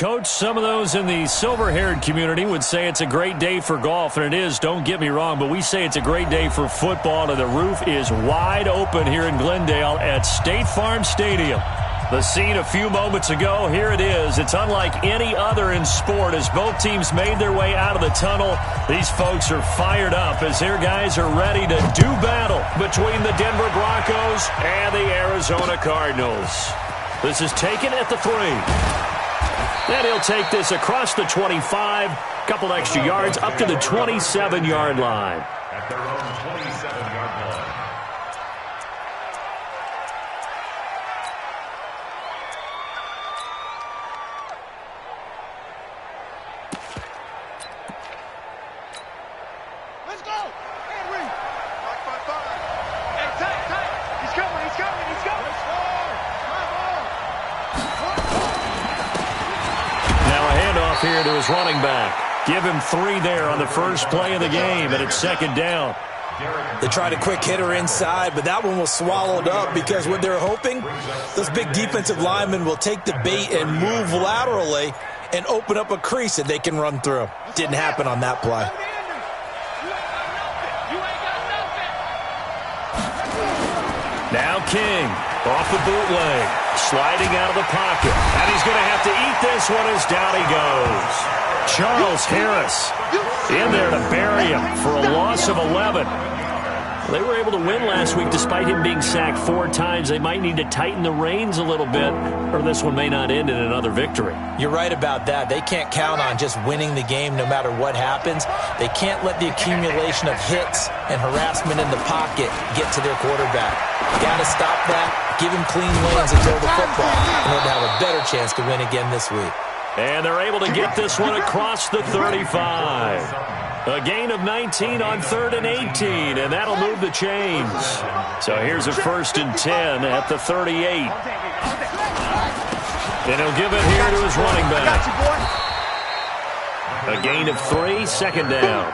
Coach, some of those in the silver-haired community would say it's a great day for golf, and it is, don't get me wrong, but we say it's a great day for football, and the roof is wide open here in Glendale at State Farm Stadium. The scene a few moments ago, here it is. It's unlike any other in sport as both teams made their way out of the tunnel. These folks are fired up as their guys are ready to do battle between the Denver Broncos and the Arizona Cardinals. This is taken at the 3. And he'll take this across the 25, couple extra yards up to the 27-yard line. At their own 27-yard line. Let's go! Henry! 5-5-5. Hey, tight. He's coming. Let's go! Now a handoff here to his running back. Give him 3 there on the first play of the game, and it's second down. They tried a quick hitter inside, but that one was swallowed up because what they're hoping, those big defensive linemen will take the bait and move laterally and open up a crease that they can run through. Didn't happen on that play. Now King off the bootleg, sliding out of the pocket. And he's going to have to eat this one as down he goes. Charles Harris in there to bury him for a loss of 11. They were able to win last week despite him being sacked 4 times. They might need to tighten the reins a little bit, or this one may not end in another victory. You're right about that. They can't count on just winning the game no matter what happens. They can't let the accumulation of hits and harassment in the pocket get to their quarterback. Got to stop that, give him clean lanes and throw the football in order to have a better chance to win again this week. And they're able to get this one across the 35. A gain of 19 on 3rd and 18, and that'll move the chains. So here's a 1st and 10 at the 38. And he'll give it here to his running back. A gain of 3, second down.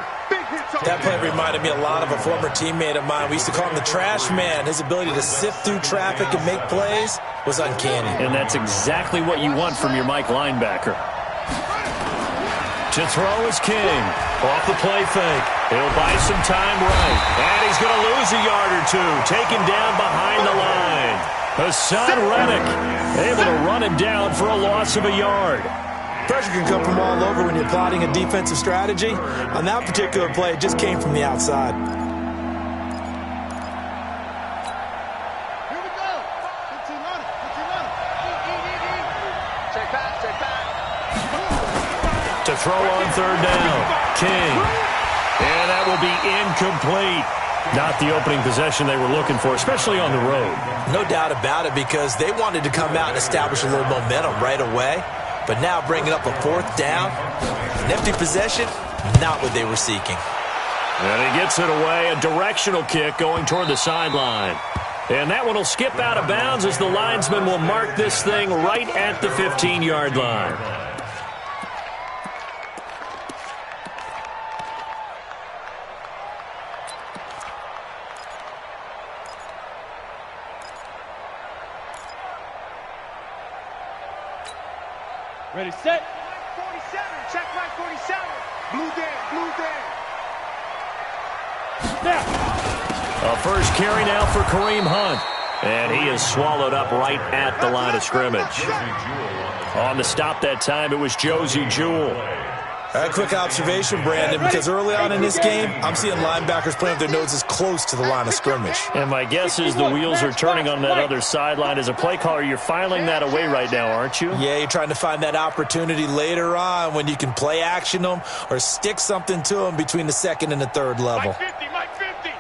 That play reminded me a lot of a former teammate of mine. We used to call him the trash man. His ability to sift through traffic and make plays was uncanny. And that's exactly what you want from your Mike linebacker. To throw is King. Off the play fake. He'll buy some time right. And he's going to lose a yard or 2. Taken down behind the line. Hassan Reddick able to run him down for a loss of a yard. Pressure can come from all over when you're plotting a defensive strategy. On that particular play, it just came from the outside. Here we go. 15 on it. Check back. To throw on 3rd down. King. And that will be incomplete. Not the opening possession they were looking for, especially on the road. No doubt about it, because they wanted to come out and establish a little momentum right away. But now bringing up a 4th down, an empty possession, not what they were seeking. And he gets it away, a directional kick going toward the sideline. And that one will skip out of bounds as the linesman will mark this thing right at the 15-yard line. Ready, set. 47. Check right 47. Blue Dan. A first carry now for Kareem Hunt. And he is swallowed up right at the line of scrimmage. On the stop that time, it was Josie Jewell. A quick observation, Brandon, because early on in this game, I'm seeing linebackers playing with their noses close to the line of scrimmage. And my guess is the wheels are turning on that other sideline. As a play caller, you're filing that away right now, aren't you? Yeah, you're trying to find that opportunity later on when you can play action them or stick something to them between the 2nd and the 3rd level. Mike 50.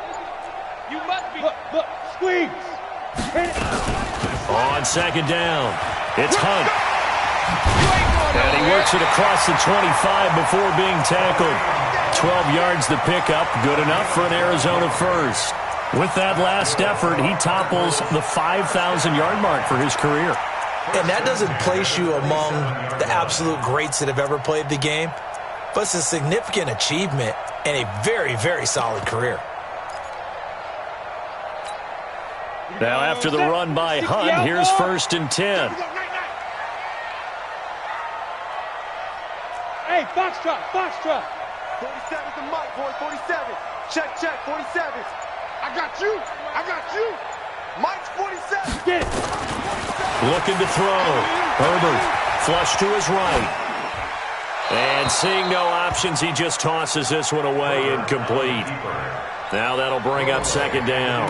You must be. Look, squeeze. On 2nd down, it's Hunt. And he works it across the 25 before being tackled. 12 yards the pickup, good enough for an Arizona first. With that last effort, he topples the 5,000-yard mark for his career. And that doesn't place you among the absolute greats that have ever played the game, but it's a significant achievement and a very, very solid career. Now after the run by Hunt, here's 1st and 10. Hey, foxtrot, foxtrot. 47's the mic, boy, 47. Check, 47. I got you. Mike's 47. Get it. Looking to throw. Herbert, flush to his right. And seeing no options, he just tosses this one away, incomplete. Now that'll bring up second down.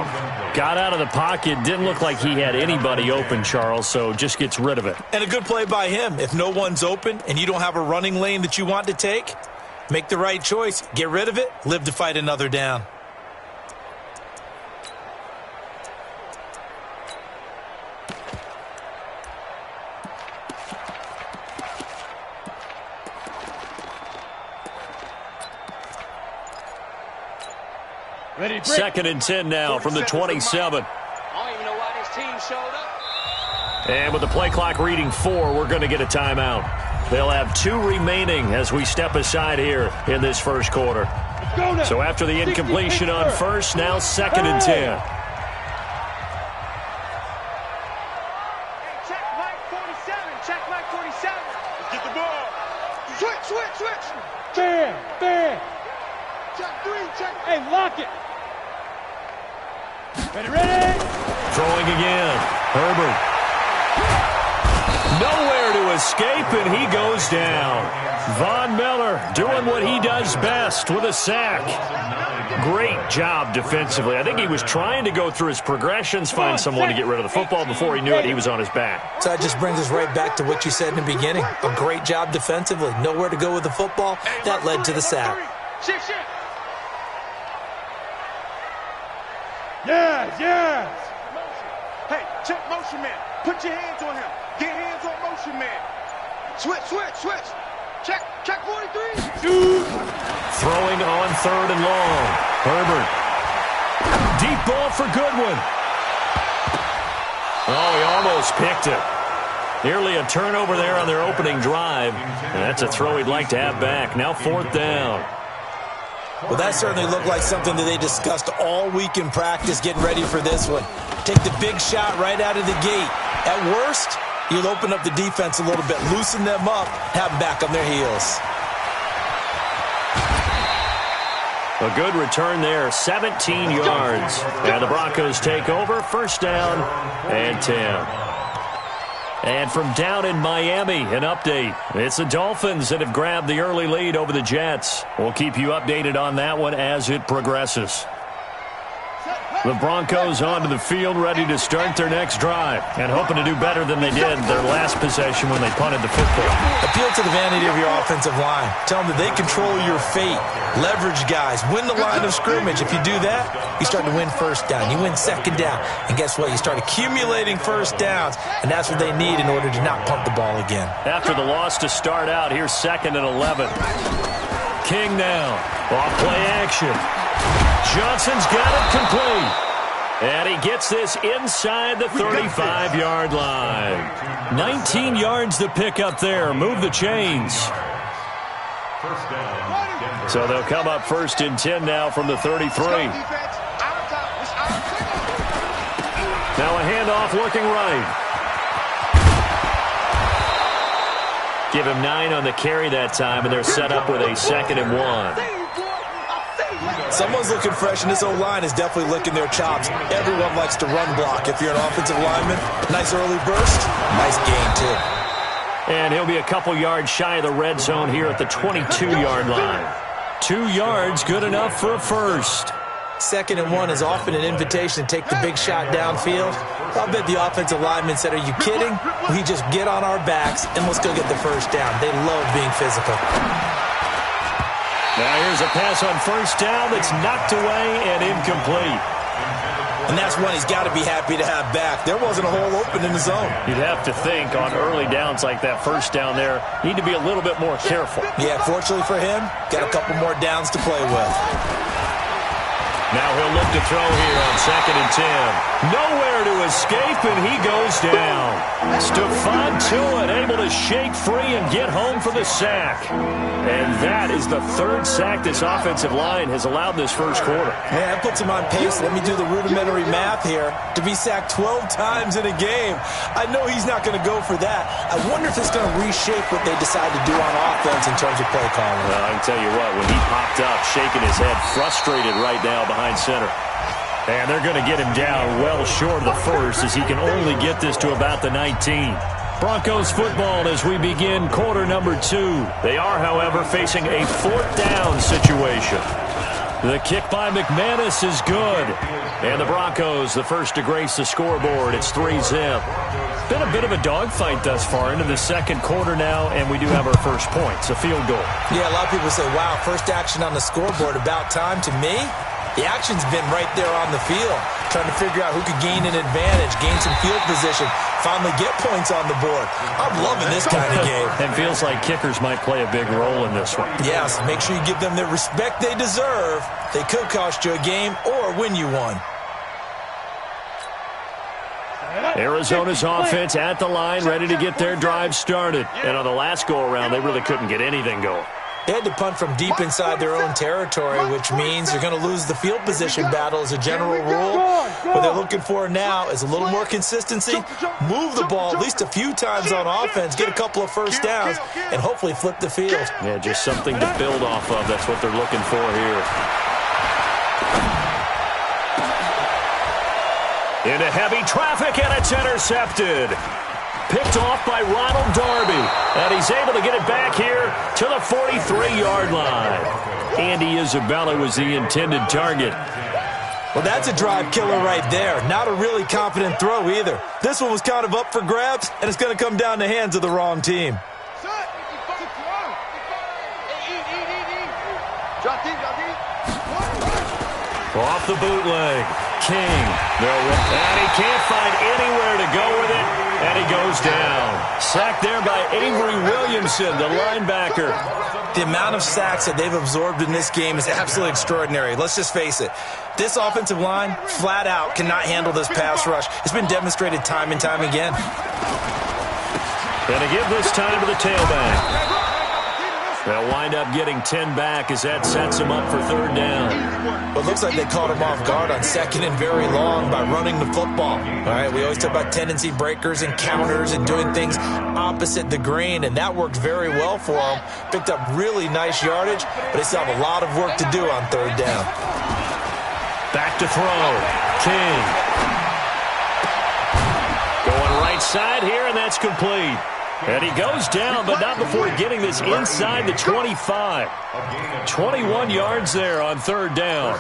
Got out of the pocket, didn't look like he had anybody open, Charles, so just gets rid of it. And a good play by him. If no one's open and you don't have a running lane that you want to take, make the right choice. Get rid of it. Live to fight another down. Ready, break. Second and 10 now from the 27. I don't even know why this team showed up. And with the play clock reading 4, we're going to get a timeout. They'll have 2 remaining as we step aside here in this first quarter. Go now. So after the incompletion on first, now second and 10. Hey, Check Mike 47. Check Mike 47. get the ball. Switch. Bam. Check 3. Check. Hey, lock it. Ready. Throwing again. Herbert. Nowhere to escape, and he goes down. Von Miller doing what he does best with a sack. Great job defensively. I think he was trying to go through his progressions, find someone to get rid of the football. Before he knew it, he was on his back. So that just brings us right back to what you said in the beginning. A great job defensively. Nowhere to go with the football. That led to the sack. Shift. Yes. Hey, check motion man. Put your hands on him. Get hands on motion man. Switch. Check 43. Shoot. Throwing on third and long. Herbert. Deep ball for Goodwin. Oh, he almost picked it. Nearly a turnover there on their opening drive. And that's a throw he'd like to have back. Now fourth down. Well, that certainly looked like something that they discussed all week in practice getting ready for this one. Take the big shot right out of the gate. At worst, you'll open up the defense a little bit, loosen them up, have them back on their heels. A good return there, 17 yards. And the Broncos take over, first down and 10. And from down in Miami, an update. It's the Dolphins that have grabbed the early lead over the Jets. We'll keep you updated on that one as it progresses. The Broncos onto the field, ready to start their next drive, and hoping to do better than they did their last possession when they punted the football. Appeal to the vanity of your offensive line. Tell them that they control your fate. Leverage guys. Win the line of scrimmage. If you do that, you start to win first down. You win second down. And guess what? You start accumulating first downs, and that's what they need in order to not punt the ball again. After the loss to start out, here's second and 11. King now. Off play action. Johnson's got it complete. And he gets this inside the 35-yard line. 19 yards to pick up there. Move the chains. So they'll come up first and 10 now from the 33. Now a handoff looking right. Give him 9 on the carry that time, and they're set up with a second and 1. Someone's looking fresh, and this O-line is definitely licking their chops. Everyone likes to run block. If you're an offensive lineman, nice early burst, nice gain, too. And he'll be a couple yards shy of the red zone here at the 22-yard line. 2 yards, good enough for a first. Second and 1 is often an invitation to take the big shot downfield. I'll bet the offensive lineman said, are you kidding? We just get on our backs, and let's go get the first down. They love being physical. Now here's a pass on first down that's knocked away and incomplete. And that's one he's got to be happy to have back. There wasn't a hole open in the zone. You'd have to think on early downs like that first down there, need to be a little bit more careful. Yeah, fortunately for him, got a couple more downs to play with. Now he'll look to throw here on 2nd and 10. Nowhere to escape, and he goes down. Stephon Tuitt able to shake free and get home for the sack. And that is the 3rd sack this offensive line has allowed this first quarter. Man, that puts him on pace. Let me do the rudimentary math here. To be sacked 12 times in a game, I know he's not going to go for that. I wonder if it's going to reshape what they decide to do on offense in terms of play calling. Well, I can tell you what, when he popped up, shaking his head, frustrated right now behind center. And they're going to get him down well short of the first as he can only get this to about the 19. Broncos football as we begin quarter number 2. They are, however, facing a 4th down situation. The kick by McManus is good. And the Broncos, the first to grace the scoreboard. It's 3-zip. Been a bit of a dogfight thus far into the second quarter now, and we do have our first points, a field goal. Yeah, a lot of people say, wow, first action on the scoreboard, about time. To me, the action's been right there on the field, trying to figure out who could gain an advantage, gain some field position, finally get points on the board. I'm loving this kind of game. And feels like kickers might play a big role in this one. Yes, make sure you give them the respect they deserve. They could cost you a game or win you one. Arizona's offense at the line, ready to get their drive started. And on the last go-around, they really couldn't get anything going. They had to punt from deep inside their own territory, which means you're going to lose the field position battle as a general rule. What they're looking for now is a little more consistency, move the ball at least a few times on offense, get a couple of first downs, and hopefully flip the field. Yeah, just something to build off of. That's what they're looking for here. Into heavy traffic, and it's intercepted. Picked off by Ronald Darby. And he's able to get it back here to the 43-yard line. Andy Isabella was the intended target. Well, that's a drive killer right there. Not a really confident throw either. This one was kind of up for grabs, and it's going to come down the hands of the wrong team. Off the bootleg. King. And he can't find anywhere to go with it. And he goes down. Sacked there by Avery Williamson, the linebacker. The amount of sacks that they've absorbed in this game is absolutely extraordinary. Let's just face it. This offensive line, flat out, cannot handle this pass rush. It's been demonstrated time and time again. And to give this time to the tailback. They'll wind up getting 10 back as that sets him up for 3rd down. Well, it looks like they caught him off guard on 2nd and very long by running the football. All right, we always talk about tendency breakers and counters and doing things opposite the grain, and that worked very well for them. Picked up really nice yardage, but they still have a lot of work to do on 3rd down. Back to throw. King. Going right side here, and that's complete. And he goes down, but not before getting this inside the 25. 21 yards there on 3rd down.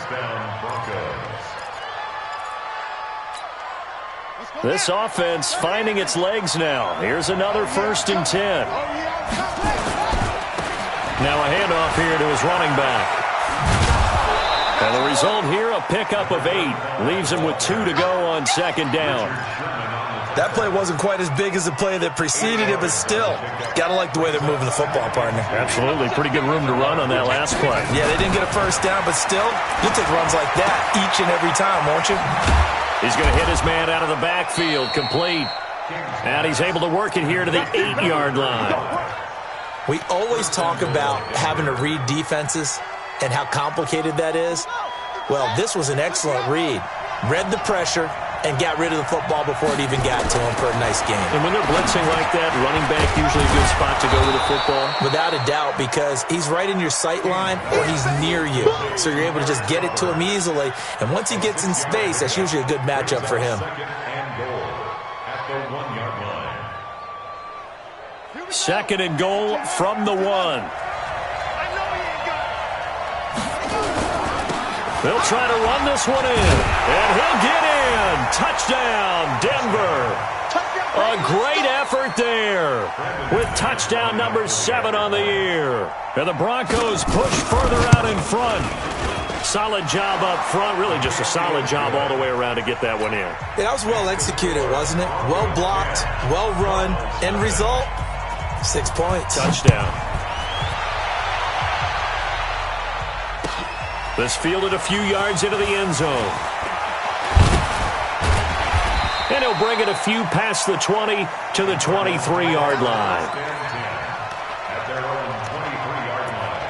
This offense finding its legs now. Here's another 1st and 10. Now a handoff here to his running back. And the result here, a pickup of 8. Leaves him with 2 to go on 2nd down. That play wasn't quite as big as the play that preceded it, but still, got to like the way they're moving the football, partner. Absolutely. Pretty good room to run on that last play. Yeah, they didn't get a first down, but still, you'll take runs like that each and every time, won't you? He's going to hit his man out of the backfield, complete. And he's able to work it here to the 8-yard line. We always talk about having to read defenses and how complicated that is. Well, this was an excellent read. Read the pressure and got rid of the football before it even got to him for a nice game. And when they're blitzing like that, running back usually a good spot to go with the football? Without a doubt, because he's right in your sight line or he's near you. So you're able to just get it to him easily. And once he gets in space, that's usually a good matchup for him. 2nd and goal from the 1. They'll try to run this one in. And he'll get in. Touchdown, Denver. A great effort there with touchdown number 7 on the year. And the Broncos push further out in front. Solid job up front. Really just a solid job all the way around to get that one in. Yeah, that was well executed, wasn't it? Well blocked, well run. End result, 6 points. Touchdown. This fielded a few yards into the end zone. And he'll bring it a few past the 20 to the 23-yard line. At their own 23-yard line.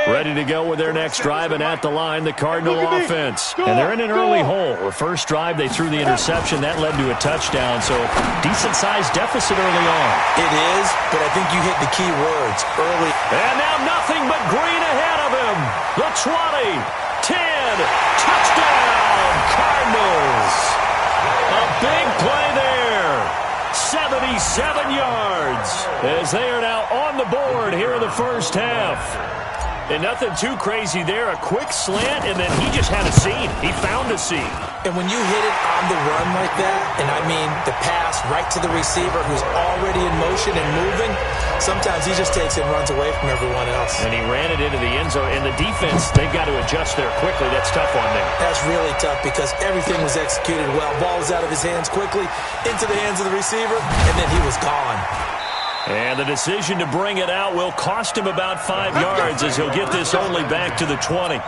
Ready to go with their next drive, and at the line, the Cardinal offense. And they're in an early hole. The first drive, they threw the interception. That led to a touchdown, so decent-sized deficit early on. It is, but I think you hit the key words early. And now nothing but green ahead of him. The 20, 10, touchdown, Cardinals. A big play there. 77 yards as they are now on the board here in the first half. And nothing too crazy there. A quick slant, and then he just had a seam. He found a seam. And when you hit it on the run like that, and I mean the pass right to the receiver who's already in motion and moving, sometimes he just takes it and runs away from everyone else. And he ran it into the end zone. And the defense, they've got to adjust there quickly. That's tough on them. That's really tough because everything was executed well. Ball was out of his hands quickly, into the hands of the receiver, and then he was gone. And the decision to bring it out will cost him about 5 yards as he'll get this only back to the 20. At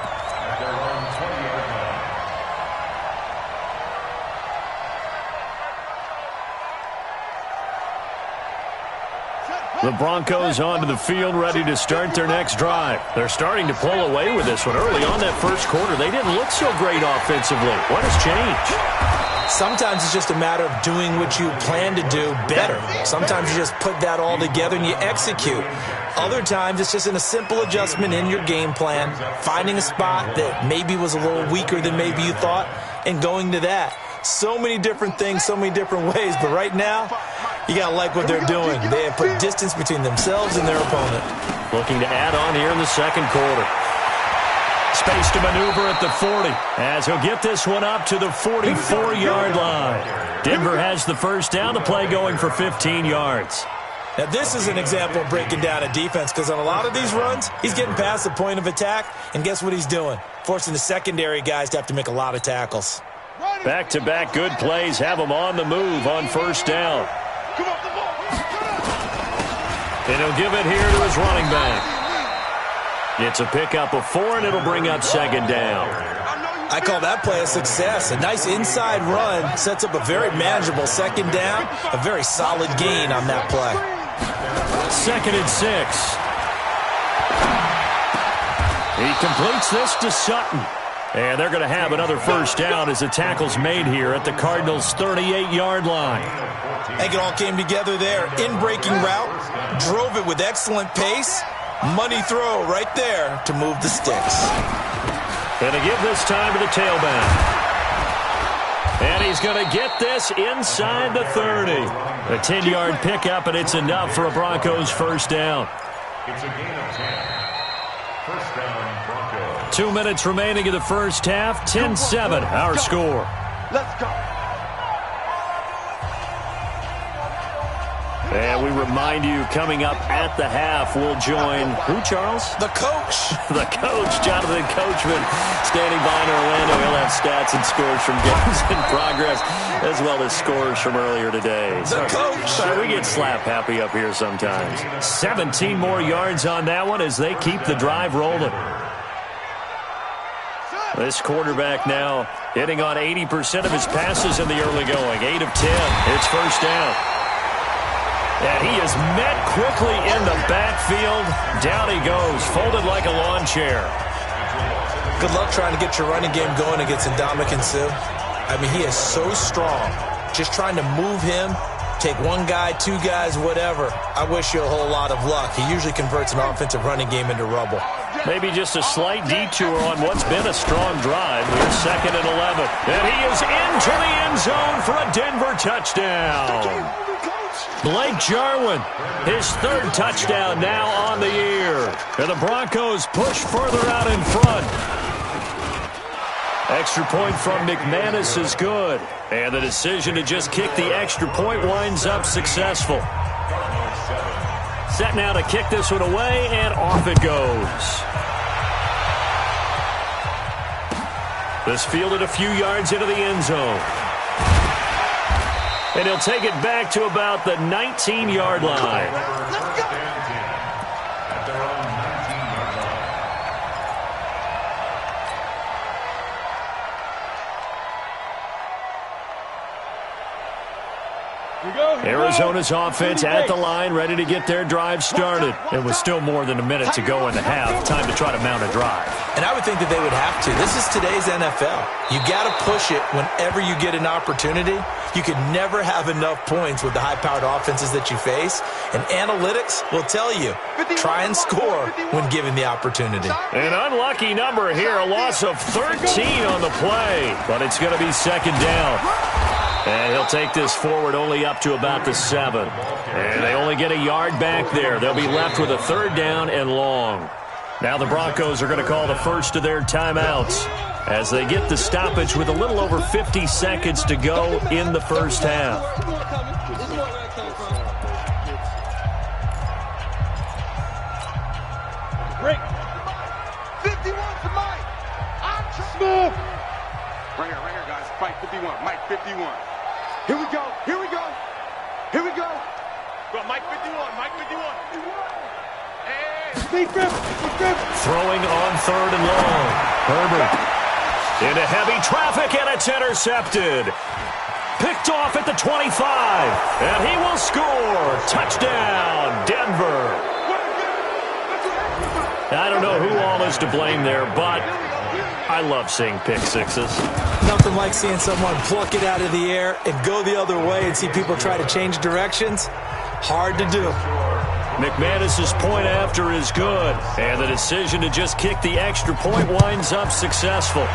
their own 20-yard line. The Broncos onto the field, ready to start their next drive. They're starting to pull away with this one. Early on that first quarter, they didn't look so great offensively. What has changed? Sometimes it's just a matter of doing what you plan to do better. Sometimes you just put that all together and you execute. Other times it's just in a simple adjustment in your game plan, finding a spot that maybe was a little weaker than maybe you thought, and going to that. So many different things, so many different ways, but right now, you got to like what they're doing. They have put distance between themselves and their opponent. Looking to add on here in the second quarter. Space to maneuver at the 40 as he'll get this one up to the 44-yard line. Denver has the first down, the play going for 15 yards. Now, this is an example of breaking down a defense because on a lot of these runs, he's getting past the point of attack, and guess what he's doing? Forcing the secondary guys to have to make a lot of tackles. Back-to-back good plays have him on the move on first down. And he'll give it here to his running back. It's a pickup of 4, and it'll bring up second down. I call that play a success. A nice inside run sets up a very manageable second down, a very solid gain on that play. 2nd and 6. He completes this to Sutton. And they're going to have another first down as the tackle's made here at the Cardinals' 38-yard line. I think it all came together there. In-breaking route, drove it with excellent pace. Money throw right there to move the sticks. Going to give this time to the tailback. And he's going to get this inside the 30. A 10-yard pickup, and it's enough for a Broncos first down. It's a gain of 10. First down, Broncos. 2 minutes remaining in the first half. 10-7, our score. Let's go. And we remind you, coming up at the half, we'll join who, Charles? The coach. The coach, Jonathan Coachman, standing by in Orlando. He'll have stats and scores from games in progress, as well as scores from earlier today. The coach. Sorry, we get slap happy up here sometimes. 17 more yards on that one as they keep the drive rolling. This quarterback now hitting on 80% of his passes in the early going. 8 of 10. It's first down. And he is met quickly in the backfield. Down he goes, folded like a lawn chair. Good luck trying to get your running game going against Ndamukong Suh. I mean, he is so strong. Just trying to move him, take one guy, two guys, whatever. I wish you a whole lot of luck. He usually converts an offensive running game into rubble. Maybe just a slight detour on what's been a strong drive. Here's 2nd and 11. And he is into the end zone for a Denver touchdown. Blake Jarwin, his 3rd touchdown now on the year. And the Broncos push further out in front. Extra point from McManus is good. And the decision to just kick the extra point winds up successful. Set now to kick this one away, and off it goes. This fielded a few yards into the end zone. And he'll take it back to about the 19-yard line. Let's go. At their own 19-yard line. Arizona's offense at the line, ready to get their drive started. It was still more than a minute to go in the half. Time to try to mount a drive. And I would think that they would have to. This is today's NFL. You got to push it whenever you get an opportunity. You can never have enough points with the high-powered offenses that you face. And analytics will tell you, try and score when given the opportunity. An unlucky number here, a loss of 13 on the play. But it's going to be second down. And he'll take this forward only up to about the 7. And they only get a yard back there. They'll be left with a third down and long. Now the Broncos are going to call the first of their timeouts as they get the stoppage with a little over 50 seconds to go in the first half. Break. 51 to Mike. Smooth. Right here, guys. Mike 51. Mike 51. Here we go. Here we go. Here we go. Go, Mike 51. Mike 51. Hey. Throwing on third and long. Herbert into heavy traffic, and it's intercepted. Picked off at the 25, and he will score. Touchdown, Denver. I don't know who all is to blame there, but I love seeing pick sixes. Nothing like seeing someone pluck it out of the air and go the other way and see people try to change directions. Hard to do. McManus's point after is good, and the decision to just kick the extra point winds up successful.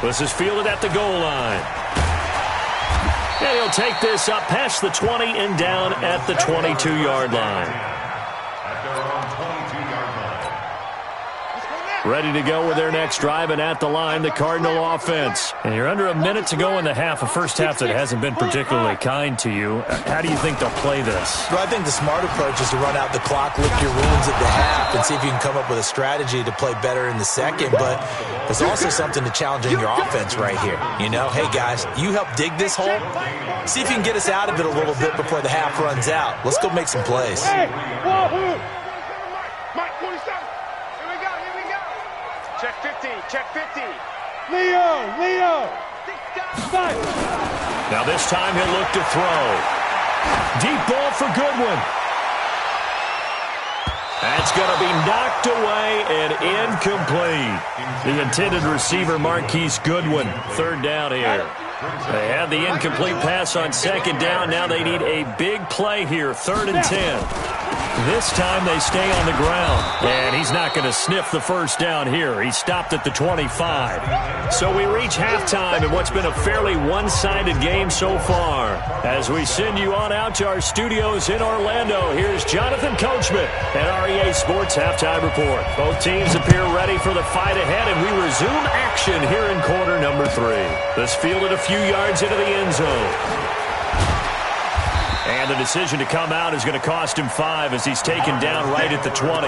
This is fielded at the goal line. And he'll take this up past the 20 and down at the 22-yard line. At their own 22-yard line. Ready to go with their next drive, and at the line, the Cardinal offense. And you're under a minute to go in the half, a first half that hasn't been particularly kind to you. How do you think they'll play this? Well, I think the smart approach is to run out the clock, lick your wounds at the half, and see if you can come up with a strategy to play better in the second. But there's also something to challenging your offense right here. You know, hey, guys, you help dig this hole. See if you can get us out of it a little bit before the half runs out. Let's go make some plays. Hey, Mike 47. Here we go. Check 50. Check 50. Leo. Now this time he'll look to throw. Deep ball for Goodwin. That's going to be knocked away and incomplete. The intended receiver, Marquise Goodwin. Third down here. They had the incomplete pass on second down. Now they need a big play here. 3rd and 10. This time they stay on the ground. And he's not going to sniff the first down here. He stopped at the 25. So we reach halftime in what's been a fairly one-sided game so far. As we send you on out to our studios in Orlando, here's Jonathan Coachman at REA Sports Halftime Report. Both teams appear ready for the fight ahead, and we resume action here in quarter number 3. This fielded a few yards into the end zone. And the decision to come out is going to cost him 5 as he's taken down right at the 20.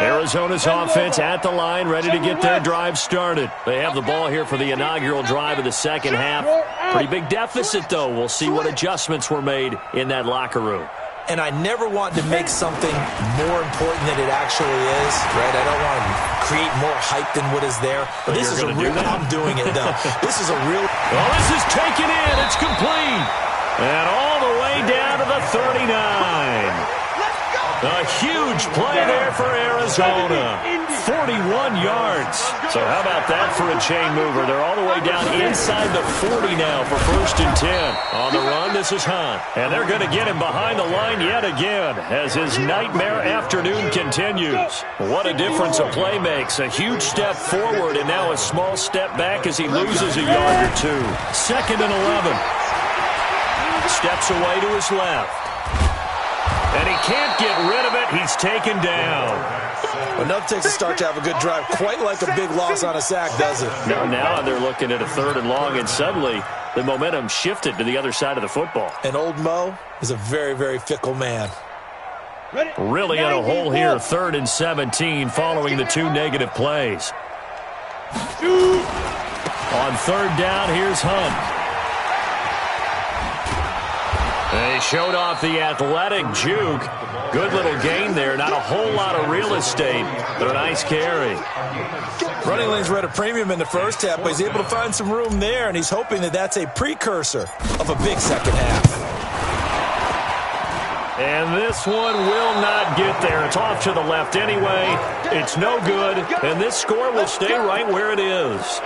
Arizona's offense at the line, ready to get their drive started. They have the ball here for the inaugural drive of the second half. Pretty big deficit, though. We'll see what adjustments were made in that locker room. And I never want to make something more important than it actually is, right? I don't want to create more hype than what is there. But this is a real, I'm doing it, though. This is a real. Well, this is taken in. It's complete. And all the way down to the 39. A huge play there for Arizona. 41 yards. So how about that for a chain mover? They're all the way down inside the 40 now for 1st and 10. On the run, this is Hunt. And they're going to get him behind the line yet again as his nightmare afternoon continues. What a difference a play makes. A huge step forward and now a small step back as he loses a yard or 2. 2nd and 11. Steps away to his left. And he can't get rid of it. He's taken down. Enough takes a start to have a good drive. Quite like a big loss on a sack, does it? Now they're looking at a 3rd and long, and suddenly the momentum shifted to the other side of the football. And old Mo is a very, very fickle man. Really in a hole here. 3rd and 17 following the 2 negative plays. On third down, here's Hunt. They showed off the athletic juke. Good little gain there. Not a whole lot of real estate, but a nice carry. Running lanes were at a premium in the first half, but he's able to find some room there, and he's hoping that that's a precursor of a big second half. And this one will not get there. It's off to the left anyway. It's no good, and this score will stay right where it is.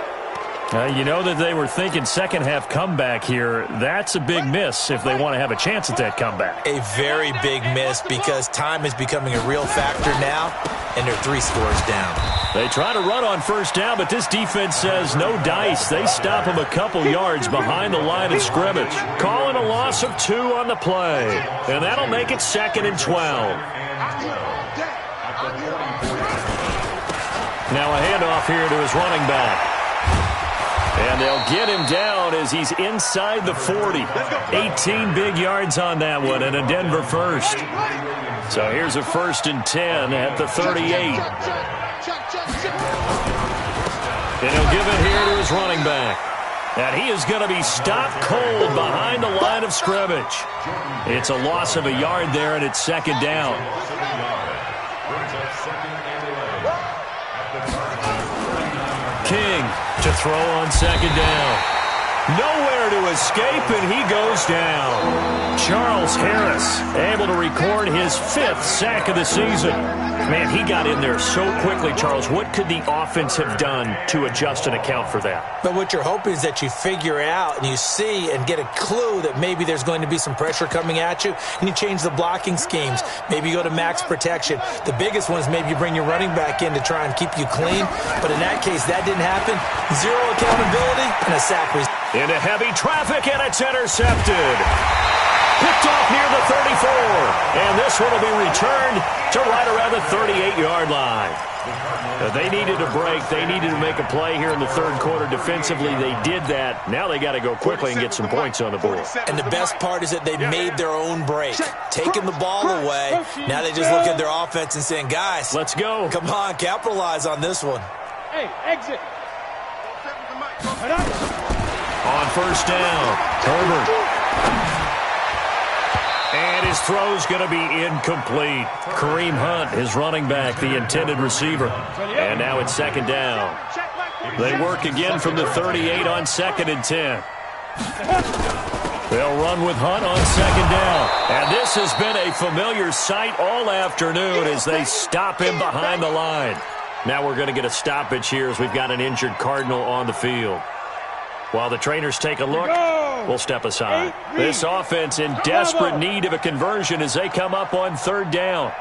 You know that they were thinking second half comeback here. That's a big miss if they want to have a chance at that comeback. A very big miss because time is becoming a real factor now, and they're 3 scores down. They try to run on first down, but this defense says no dice. They stop them a couple yards behind the line of scrimmage. Calling a loss of 2 on the play, and that'll make it 2nd and 12. Now a handoff here to his running back. And they'll get him down as he's inside the 40. 18 big yards on that one and a Denver first. So here's a 1st and 10 at the 38. And he'll give it here to his running back. And he is going to be stopped cold behind the line of scrimmage. It's a loss of a yard there, and it's 2nd down. King to throw on 2nd down. Nowhere to escape, and he goes down. Charles Harris able to record his 5th sack of the season. Man, he got in there so quickly, Charles. What could the offense have done to adjust and account for that? But what you're hoping is that you figure out and you see and get a clue that maybe there's going to be some pressure coming at you, and you change the blocking schemes. Maybe you go to max protection. The biggest one is maybe you bring your running back in to try and keep you clean. But in that case, that didn't happen. 0 accountability and a sack. Into heavy traffic, and it's intercepted. Picked off near the 34. And this one will be returned to right around the 38-yard line. They needed a break. They needed to make a play here in the 3rd quarter defensively. They did that. Now they got to go quickly and get some points on the board. And the best part is that they made their own break. Taking the ball away. Now they just look at their offense and saying, guys, let's go. Come on, capitalize on this one. Hey, exit. On first down, Herbert. And his throw's going to be incomplete. Kareem Hunt, his running back, the intended receiver. And now it's 2nd down. They work again from the 38 on 2nd and 10. They'll run with Hunt on 2nd down. And this has been a familiar sight all afternoon as they stop him behind the line. Now we're going to get a stoppage here as we've got an injured Cardinal on the field. While the trainers take a look, we'll step aside. This offense in desperate need of a conversion as they come up on 3rd down.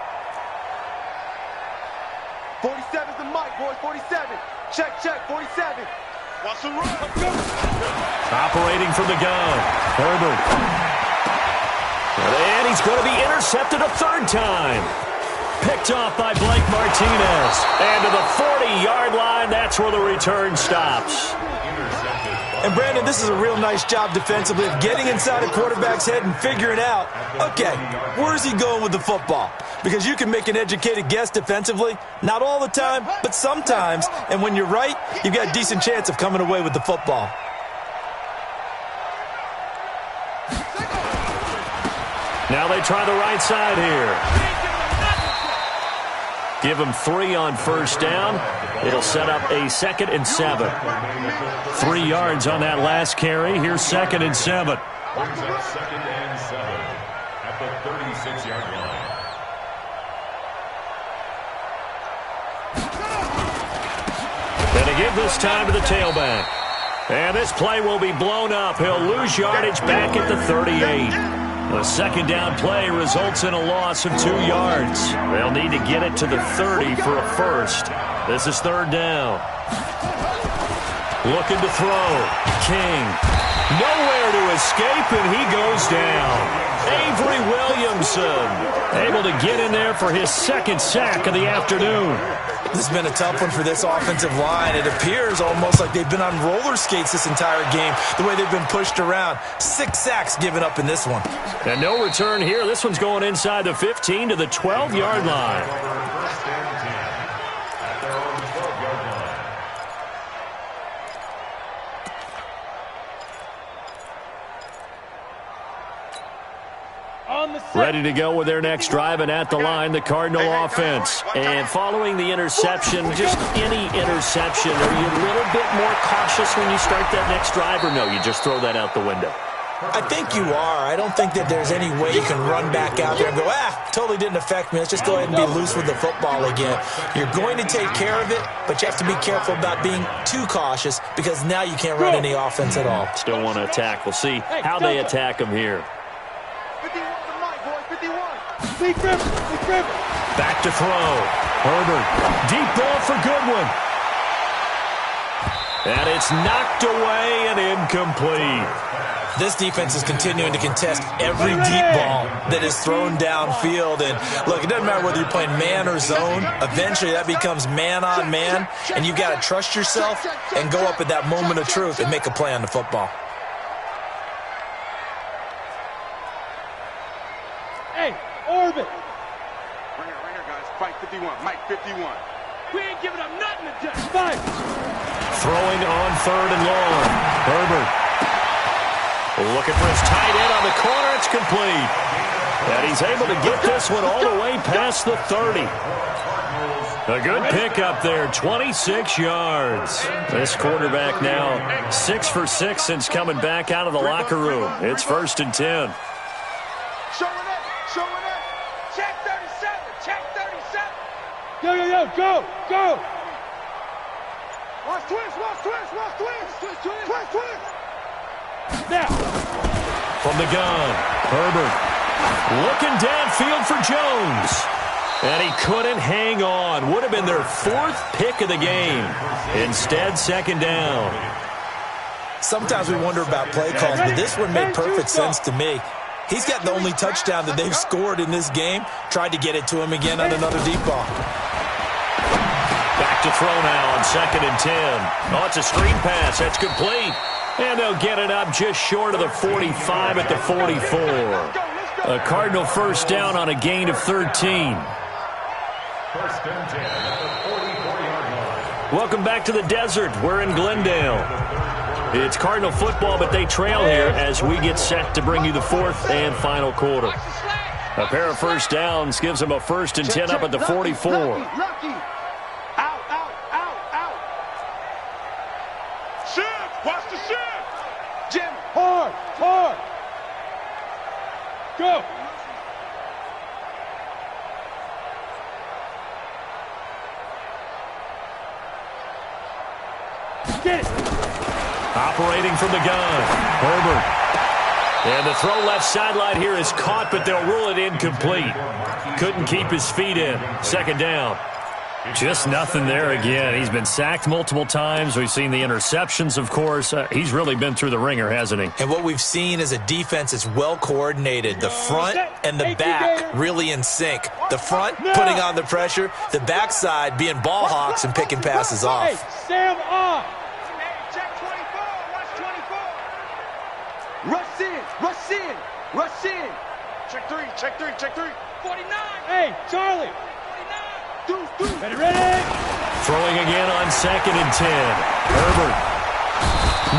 47's the mic, boys. 47. Check, 47. Watch the run. Operating from the gun, Herbert. And he's going to be intercepted a 3rd time. Picked off by Blake Martinez. And to the 40-yard line, that's where the return stops. And, Brandon, this is a real nice job defensively of getting inside a quarterback's head and figuring out, okay, where's he going with the football? Because you can make an educated guess defensively. Not all the time, but sometimes. And when you're right, you've got a decent chance of coming away with the football. Now they try the right side here. Give him 3 on first down. It'll set up a 2nd and 7. 3 yards on that last carry. Here's 2nd and 7. Brings up 2nd and 7 at the 36-yard line. And to give this time to the tailback. And this play will be blown up. He'll lose yardage back at the 38. The 2nd down play results in a loss of 2 yards. They'll need to get it to the 30 for a first. This is 3rd down. Looking to throw. King. Nowhere to escape, and he goes down. Avery Williamson able to get in there for his 2nd sack of the afternoon. This has been a tough one for this offensive line. It appears almost like they've been on roller skates this entire game, the way they've been pushed around. 6 sacks given up in this one. And no return here. This one's going inside the 15 to the 12-yard line. Ready to go with their next drive, and at the line, the Cardinal offense. And following the interception, just any interception, are you a little bit more cautious when you start that next drive, or no, you just throw that out the window? I think you are. I don't think that there's any way you can run back out there and go, totally didn't affect me. Let's just go ahead and be loose with the football again. You're going to take care of it, but you have to be careful about being too cautious because now you can't run any offense at all. Still want to attack. We'll see how they attack them here. 51 to Mike, boy, 51. Big grip. Back to throw. Herbert. Deep ball for Goodwin. And it's knocked away and incomplete. This defense is continuing to contest every deep ball that is thrown downfield. And, look, it doesn't matter whether you're playing man or zone. Eventually that becomes man on man, and you've got to trust yourself and go up at that moment of truth and make a play on the football. Hey, orbit. Ringer, guys. Fight 51. Mike 51. We ain't giving up nothing today. Fight. Throwing on 3rd and long. Herbert. Looking for his tight end on the corner. It's complete. And he's able to get this one all the way past the 30. A good pickup there, 26 yards. This quarterback now 6 for 6 since coming back out of the locker room. It's 1st and 10. Showing up. Check 37. Yo, go. Watch twist. Now. From the gun, Herbert looking downfield for Jones. And he couldn't hang on. Would have been their 4th pick of the game. Instead, 2nd down. Sometimes we wonder about play calls, but this one made perfect sense to me. He's got the only touchdown that they've scored in this game. Tried to get it to him again on another deep ball. Back to throw now on 2nd and 10. Oh, it's a screen pass. That's complete. And they'll get it up just short of the 45 at the 44. A Cardinal 1st down on a gain of 13. 1st and 10 at the 44-yard line. Welcome back to the desert. We're in Glendale. It's Cardinal football, but they trail here as we get set to bring you the 4th and final quarter. A pair of 1st downs gives them a 1st and 10 up at the 44. Watch the shift. Jim, hard. Go. Get it. Operating from the gun, Herbert. And the throw left sideline here is caught, but they'll rule it incomplete. Couldn't keep his feet in. 2nd down. Just nothing there again. He's been sacked multiple times. We've seen the interceptions, of course. He's really been through the ringer, hasn't he? And what we've seen is a defense that's well coordinated. The front and the back really in sync. The front putting on the pressure. The backside being ball hawks and picking passes off. Hey, Sam off. Check 24. Watch 24. Rush in. Check 3. 49. Hey, Charlie. Ready. Throwing again on 2nd and 10. Herbert.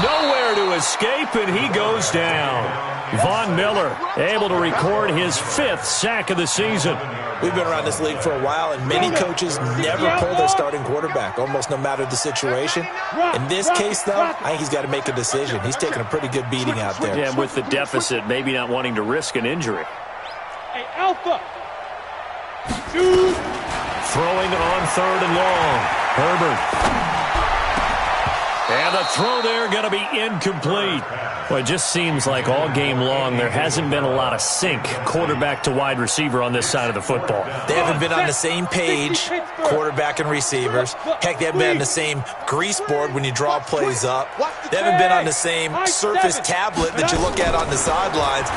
Nowhere to escape, and he goes down. Von Miller able to record his 5th sack of the season. We've been around this league for a while, and many coaches never pull their starting quarterback, almost no matter the situation. In this case, though, I think he's got to make a decision. He's taking a pretty good beating out there. Yeah, with the deficit, maybe not wanting to risk an injury. Hey, Alpha. Shoot. Throwing on 3rd and long. Herbert. And the throw there going to be incomplete. Well, it just seems like all game long there hasn't been a lot of sync quarterback to wide receiver on this side of the football. They haven't been on the same page, quarterback and receivers. Heck, they haven't been on the same grease board when you draw plays up. They haven't been on the same surface tablet that you look at on the sidelines.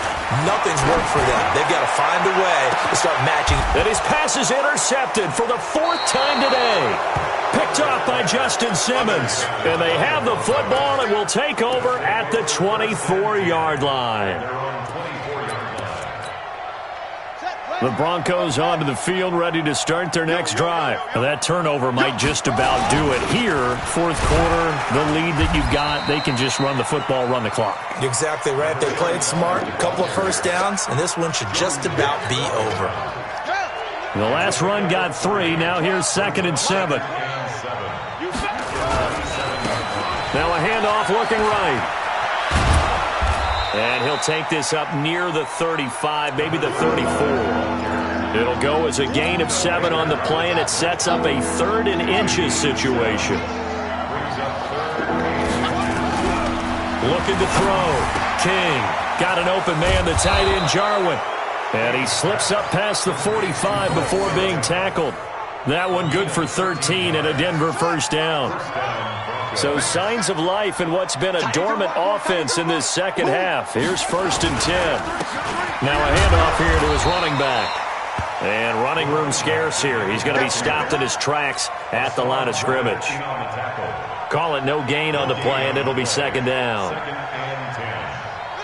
Nothing's worked for them. They've got to find a way to start matching. And his pass is intercepted for the 4th time today. Picked off by Justin Simmons. And they have the football and will take over at the 24-yard line. The Broncos onto the field, ready to start their next drive. Now, that turnover might just about do it here. Fourth quarter, the lead that you've got, they can just run the football, run the clock. Exactly right. They played smart, a couple of first downs, and this one should just about be over. The last run got 3. Now here's 2nd and 7. Now a handoff looking right. And he'll take this up near the 35, maybe the 34. It'll go as a gain of 7 on the play, and it sets up a 3rd and inches situation. Looking to throw. King got an open man, the tight end Jarwin. And he slips up past the 45 before being tackled. That one good for 13 and a Denver first down. So signs of life in what's been a dormant offense in this second half. Here's 1st and 10. Now a handoff here to his running back. And running room scarce here. He's going to be stopped in his tracks at the line of scrimmage. Call it no gain on the play, and it'll be 2nd down.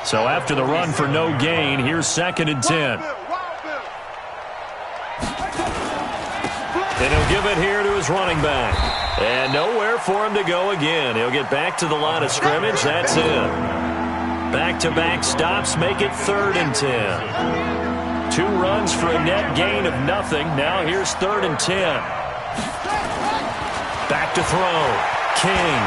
So after the run for no gain, here's 2nd and 10. And he'll give it here to his running back. And nowhere for him to go again. He'll get back to the line of scrimmage. That's it. Back-to-back stops make it 3rd and 10. 2 runs for a net gain of nothing. Now here's 3rd and 10. Back to throw. King.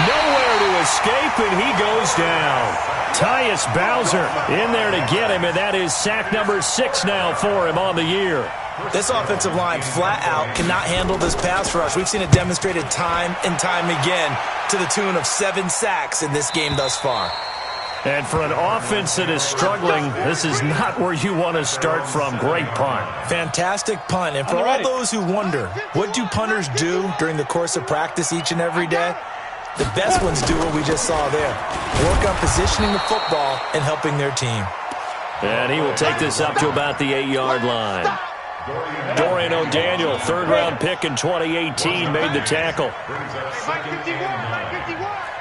Nowhere to escape, and he goes down. Tyus Bowser in there to get him, and that is sack number 6 now for him on the year. This offensive line flat out cannot handle this pass rush. We've seen it demonstrated time and time again to the tune of 7 sacks in this game thus far. And for an offense that is struggling, this is not where you want to start from. Great punt. Fantastic punt. And for all those who wonder, what do punters do during the course of practice each and every day? The best ones do what we just saw there. Work on positioning the football and helping their team. And he will take this up to about the 8-yard line. Dorian O'Daniel, 3rd-round pick in 2018, made the tackle.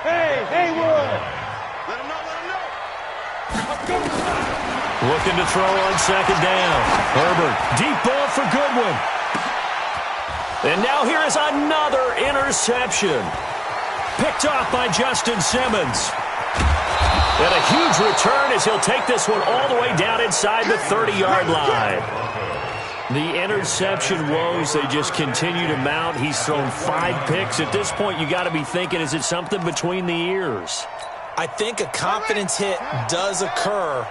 Hey, Haywood! Looking to throw on 2nd down. Herbert, deep ball for Goodwin. And now here is another interception. Picked off by Justin Simmons. And a huge return as he'll take this one all the way down inside the 30-yard line. The interception woes, they just continue to mount. He's thrown 5 picks. At this point, you got to be thinking, is it something between the ears? I think a confidence hit does occur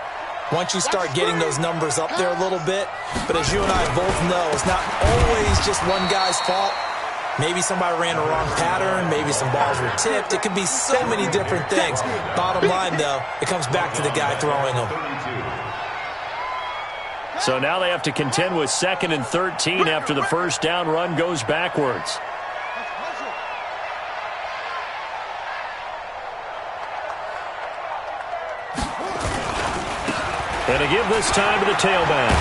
once you start getting those numbers up there a little bit. But as you and I both know, it's not always just one guy's fault. Maybe somebody ran a wrong pattern. Maybe some balls were tipped. It could be so many different things. Bottom line, though, it comes back to the guy throwing them. So now they have to contend with 2nd and 13 after the first down run goes backwards. And a give this time to the tailback.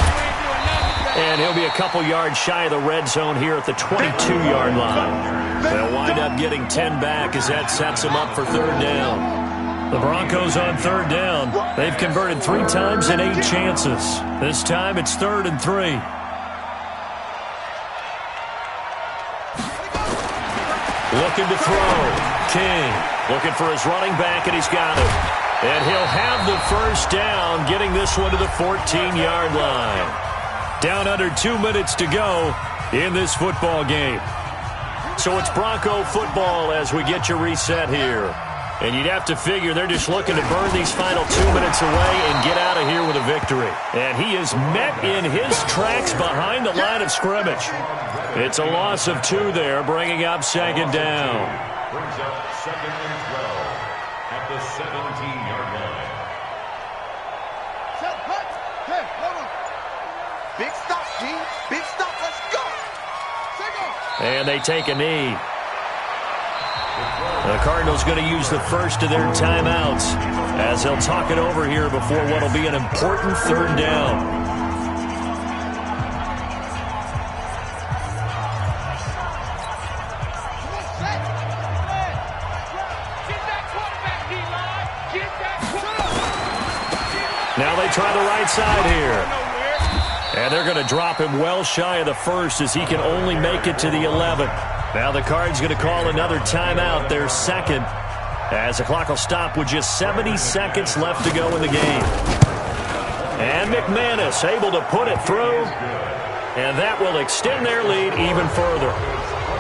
And he'll be a couple yards shy of the red zone here at the 22-yard line. They'll wind up getting 10 back as that sets them up for 3rd down. The Broncos on 3rd down. They've converted 3 times in 8 chances. This time it's 3rd and 3. Looking to throw. King looking for his running back, and he's got it. And he'll have the first down, getting this one to the 14-yard line. Down under 2 minutes to go in this football game. So it's Bronco football as we get you reset here. And you'd have to figure they're just looking to burn these final 2 minutes away and get out of here with a victory. And he is met in his tracks behind the line of scrimmage. It's a loss of 2 there, bringing up 2nd down. Brings up 2nd and 12 at the 17-yard line. Big stop, G. Big stop. Let's go. And they take a knee. The Cardinals going to use the first of their timeouts as they'll talk it over here before what will be an important 3rd down. Now they try the right side here. And they're going to drop him well shy of the first as he can only make it to the 11th. Now the Cards going to call another timeout, their second, as the clock will stop with just 70 seconds left to go in the game. And McManus able to put it through, and that will extend their lead even further.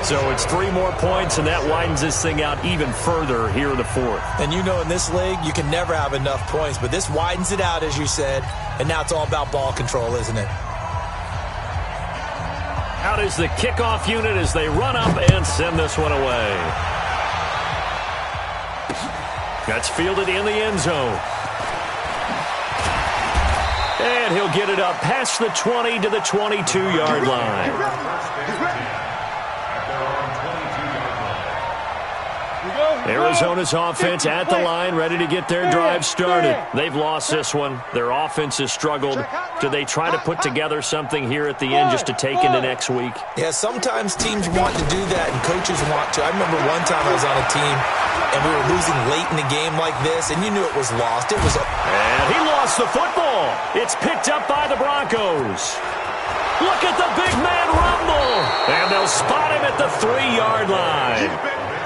So it's 3 more points, and that widens this thing out even further here in the fourth. And you know in this league, you can never have enough points, but this widens it out, as you said, and now it's all about ball control, isn't it? Out is the kickoff unit as they run up and send this one away. That's fielded in the end zone. And he'll get it up past the 20 to the 22-yard line. Arizona's offense at the line, ready to get their drive started. They've lost this one. Their offense has struggled. Do they try to put together something here at the end just to take into next week? Yeah, sometimes teams want to do that and coaches want to. I remember one time I was on a team and we were losing late in the game like this, and you knew it was lost. And he lost the football. It's picked up by the Broncos. Look at the big man rumble. And they'll spot him at the 3-yard line.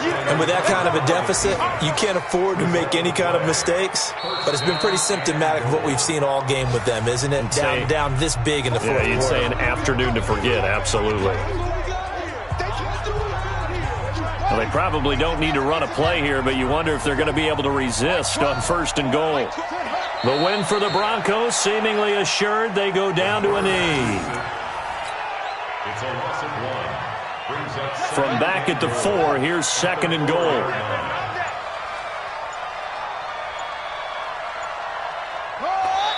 And with that kind of a deficit, you can't afford to make any kind of mistakes. But it's been pretty symptomatic of what we've seen all game with them, isn't it? Down this big in the fourth quarter. Yeah, you'd say an afternoon to forget, absolutely. Well, they probably don't need to run a play here, but you wonder if they're going to be able to resist on 1st and goal. The win for the Broncos seemingly assured. They go down to a knee. It's a loss of 1. From back at the 4, here's 2nd and goal.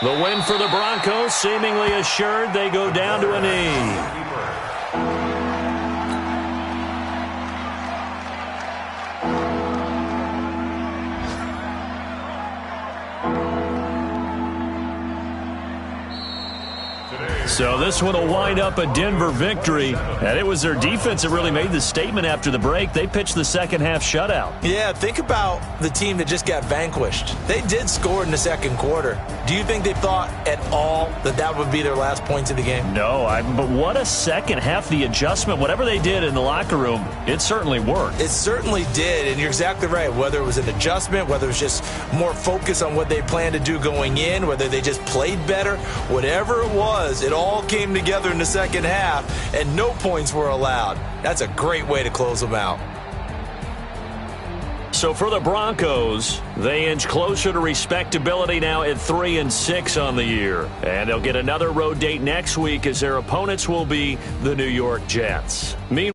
The win for the Broncos seemingly assured. They go down to a knee. So this one will wind up a Denver victory. And it was their defense that really made the statement after the break. They pitched the second-half shutout. Yeah, think about the team that just got vanquished. They did score in the second quarter. Do you think they thought at all that that would be their last points of the game? No, but what a second half. The adjustment, whatever they did in the locker room, it certainly worked. It certainly did, and you're exactly right. Whether it was an adjustment, whether it was just more focus on what they planned to do going in, whether they just played better, whatever it was, it all came together in the second half, and no points were allowed. That's a great way to close them out. So for the Broncos, they inch closer to respectability now at 3-6 on the year. And they'll get another road date next week as their opponents will be the New York Jets. Meanwhile,